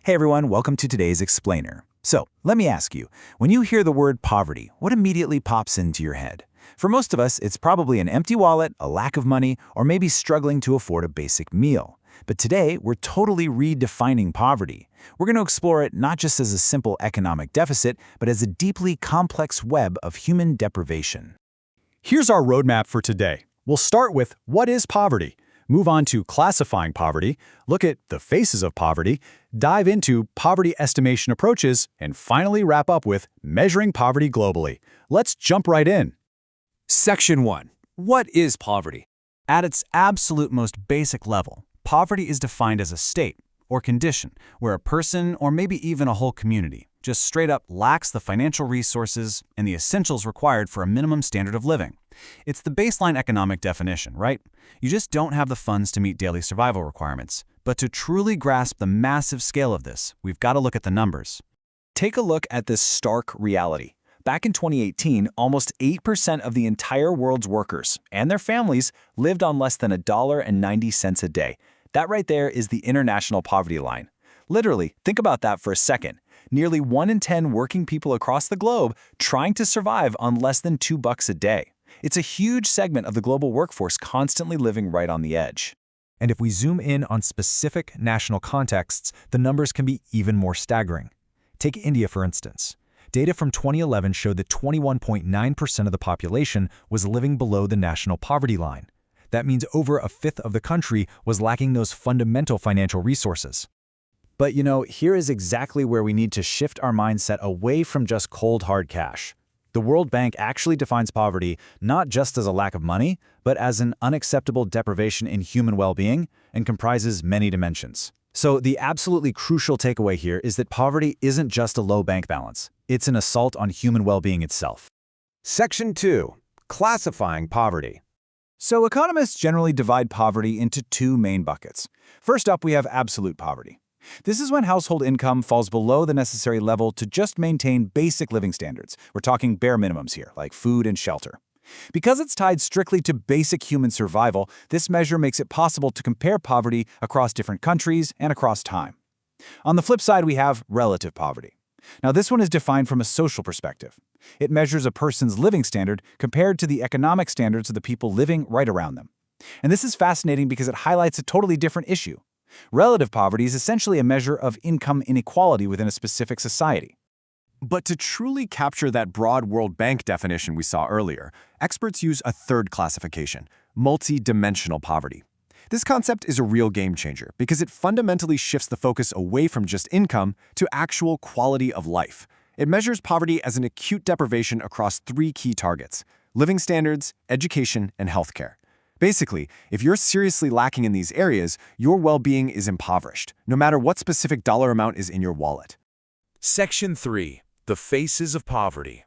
Hey everyone, welcome to today's Explainer. So, let me ask you, when you hear the word poverty, what immediately pops into your head? For most of us, it's probably an empty wallet, a lack of money, or maybe struggling to afford a basic meal. But today, we're totally redefining poverty. We're going to explore it not just as a simple economic deficit, but as a deeply complex web of human deprivation. Here's our roadmap for today. We'll start with what is poverty, move on to classifying poverty, look at the faces of poverty, dive into poverty estimation approaches, and finally wrap up with measuring poverty globally. Let's jump right in. Section 1. What is poverty? At its absolute most basic level, poverty is defined as a state or condition where a person or maybe even a whole community just straight up lacks the financial resources and the essentials required for a minimum standard of living. It's the baseline economic definition, right? You just don't have the funds to meet daily survival requirements. But to truly grasp the massive scale of this, we've got to look at the numbers. Take a look at this stark reality. Back in 2018, almost 8% of the entire world's workers and their families lived on less than $1.90 a day. That right there is the international poverty line. Literally, think about that for a second. Nearly 1 in 10 working people across the globe trying to survive on less than $2 a day. It's a huge segment of the global workforce constantly living right on the edge. And if we zoom in on specific national contexts, the numbers can be even more staggering. Take India, for instance. Data from 2011 showed that 21.9% of the population was living below the national poverty line. That means over a fifth of the country was lacking those fundamental financial resources. But here is exactly where we need to shift our mindset away from just cold, hard cash. The World Bank actually defines poverty not just as a lack of money, but as an unacceptable deprivation in human well-being and comprises many dimensions. So the absolutely crucial takeaway here is that poverty isn't just a low bank balance. It's an assault on human well-being itself. Section 2. Classifying poverty. So economists generally divide poverty into two main buckets. First up, we have absolute poverty. This is when household income falls below the necessary level to just maintain basic living standards. We're talking bare minimums here, like food and shelter. Because it's tied strictly to basic human survival, this measure makes it possible to compare poverty across different countries and across time. On the flip side, we have relative poverty. Now, this one is defined from a social perspective. It measures a person's living standard compared to the economic standards of the people living right around them. And this is fascinating because it highlights a totally different issue. Relative poverty is essentially a measure of income inequality within a specific society. But to truly capture that broad World Bank definition we saw earlier, experts use a third classification, multidimensional poverty. This concept is a real game changer because it fundamentally shifts the focus away from just income to actual quality of life. It measures poverty as an acute deprivation across 3 key targets: living standards, education, and healthcare. Basically, if you're seriously lacking in these areas, your well-being is impoverished, no matter what specific dollar amount is in your wallet. Section 3. The faces of poverty.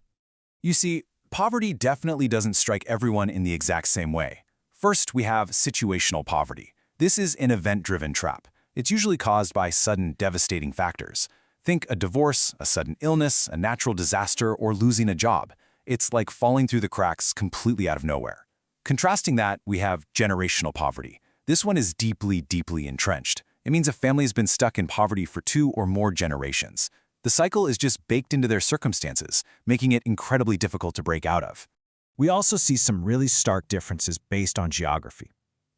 You see, poverty definitely doesn't strike everyone in the exact same way. First, we have situational poverty. This is an event-driven trap. It's usually caused by sudden, devastating factors. Think a divorce, a sudden illness, a natural disaster, or losing a job. It's like falling through the cracks completely out of nowhere. Contrasting that, we have generational poverty. This one is deeply, deeply entrenched. It means a family has been stuck in poverty for 2 or more generations. The cycle is just baked into their circumstances, making it incredibly difficult to break out of. We also see some really stark differences based on geography.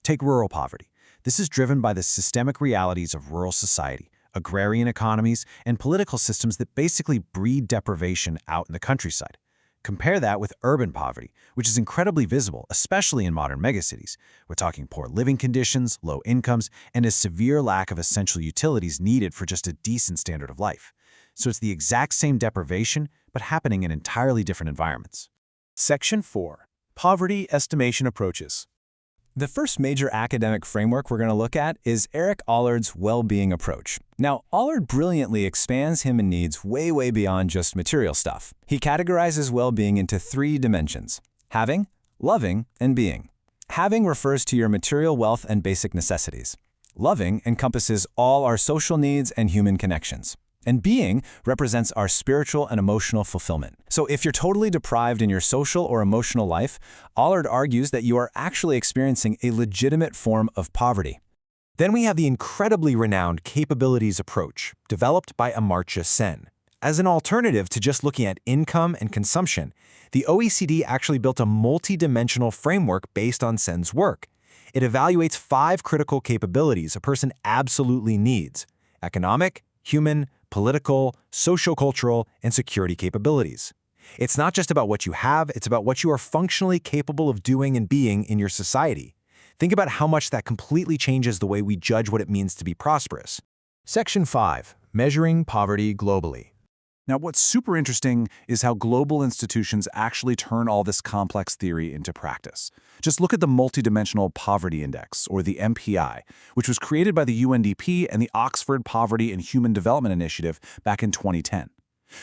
Take rural poverty. This is driven by the systemic realities of rural society, agrarian economies, and political systems that basically breed deprivation out in the countryside. Compare that with urban poverty, which is incredibly visible, especially in modern megacities. We're talking poor living conditions, low incomes, and a severe lack of essential utilities needed for just a decent standard of life. So it's the exact same deprivation, but happening in entirely different environments. Section 4. Poverty Estimation Approaches. The first major academic framework we're going to look at is Eric Allard's well-being approach. Now, Allard brilliantly expands human needs way beyond just material stuff. He categorizes well-being into 3 dimensions: having, loving, and being. Having refers to your material wealth and basic necessities. Loving encompasses all our social needs and human connections. And being represents our spiritual and emotional fulfillment. So if you're totally deprived in your social or emotional life, Allard argues that you are actually experiencing a legitimate form of poverty. Then we have the incredibly renowned capabilities approach, developed by Amartya Sen. As an alternative to just looking at income and consumption, the OECD actually built a multi-dimensional framework based on Sen's work. It evaluates 5 critical capabilities a person absolutely needs: economic, human, political, sociocultural, and security capabilities. It's not just about what you have, it's about what you are functionally capable of doing and being in your society. Think about how much that completely changes the way we judge what it means to be prosperous. Section 5. Measuring poverty globally. Now, what's super interesting is how global institutions actually turn all this complex theory into practice. Just look at the Multidimensional Poverty Index, or the MPI, which was created by the UNDP and the Oxford Poverty and Human Development Initiative back in 2010.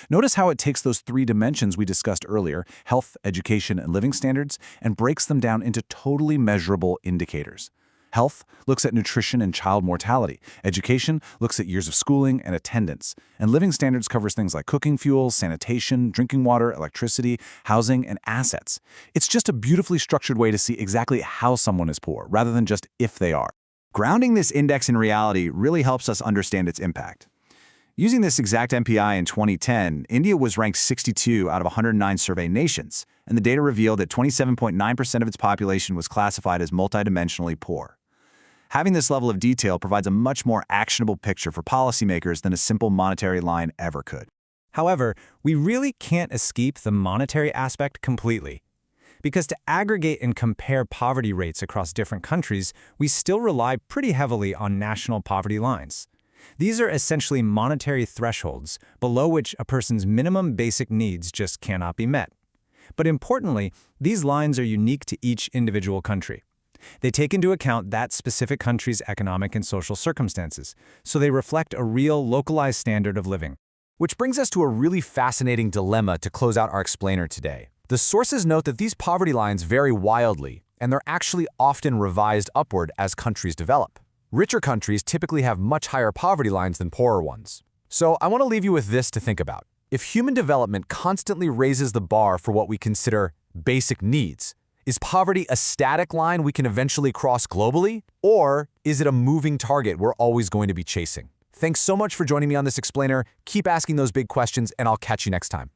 Notice how it takes those 3 dimensions we discussed earlier, health, education, and living standards, and breaks them down into totally measurable indicators. Health looks at nutrition and child mortality. Education looks at years of schooling and attendance. And living standards covers things like cooking fuels, sanitation, drinking water, electricity, housing, and assets. It's just a beautifully structured way to see exactly how someone is poor, rather than just if they are. Grounding this index in reality really helps us understand its impact. Using this exact MPI in 2010, India was ranked 62 out of 109 surveyed nations, and the data revealed that 27.9% of its population was classified as multidimensionally poor. Having this level of detail provides a much more actionable picture for policymakers than a simple monetary line ever could. However, we really can't escape the monetary aspect completely. Because to aggregate and compare poverty rates across different countries, we still rely pretty heavily on national poverty lines. These are essentially monetary thresholds below which a person's minimum basic needs just cannot be met. But importantly, these lines are unique to each individual country. They take into account that specific country's economic and social circumstances, so they reflect a real localized standard of living. Which brings us to a really fascinating dilemma to close out our explainer today. The sources note that these poverty lines vary wildly, and they're actually often revised upward as countries develop. Richer countries typically have much higher poverty lines than poorer ones. So I want to leave you with this to think about. If human development constantly raises the bar for what we consider basic needs, is poverty a static line we can eventually cross globally? Or is it a moving target we're always going to be chasing? Thanks so much for joining me on this explainer. Keep asking those big questions, and I'll catch you next time.